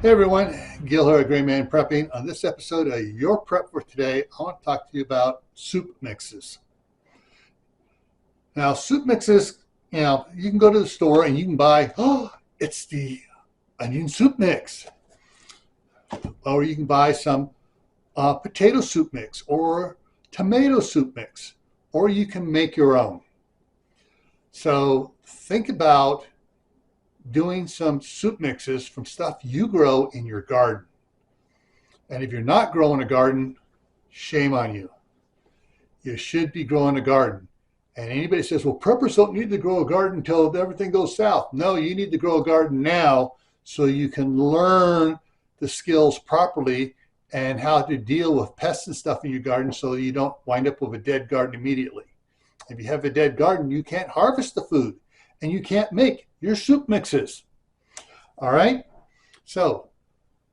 Hey everyone, Gil here at Gray Man Prepping. On this episode of Your Prep for Today, I want to talk to you about soup mixes. Now, soup mixes, you can go to the store and you can buy, it's the onion soup mix. Or you can buy some potato soup mix or tomato soup mix. Or you can make your own. So think about doing some soup mixes from stuff you grow in your garden. And if you're not growing a garden, shame on you. You should be growing a garden. And anybody says, well, preppers don't need to grow a garden until everything goes south. No, you need to grow a garden now so you can learn the skills properly and how to deal with pests and stuff in your garden so you don't wind up with a dead garden immediately. If you have a dead garden, you can't harvest the food and you can't make your soup mixes. All right? So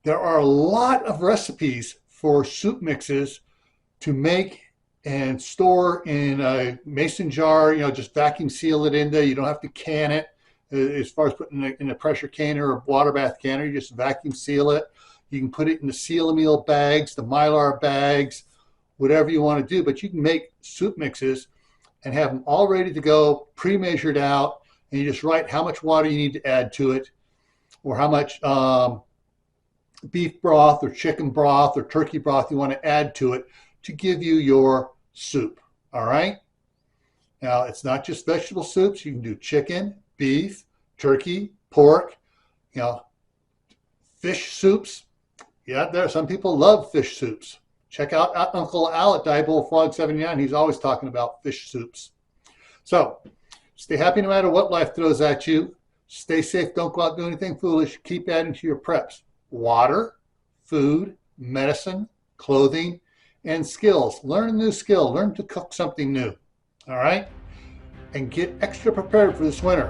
there are a lot of recipes for soup mixes to make and store in a mason jar. Just vacuum seal it in there. You don't have to can it. As far as putting it in a pressure canner or water bath canner, you just vacuum seal it. You can put it in the seal-a-meal bags, the Mylar bags, whatever you want to do. But you can make soup mixes and have them all ready to go, pre-measured out, and you just write how much water you need to add to it, or how much beef broth or chicken broth or turkey broth you want to add to it to give you your soup. All right? Now, it's not just vegetable soups. You can do chicken, beef, turkey, pork, fish soups. Yeah, some people love fish soups. Check out Uncle Al at Diebold Frog 79. He's always talking about fish soups. So, stay happy no matter what life throws at you. Stay safe. Don't go out and do anything foolish. Keep adding to your preps. Water, food, medicine, clothing, and skills. Learn a new skill. Learn to cook something new. All right? And get extra prepared for this winter.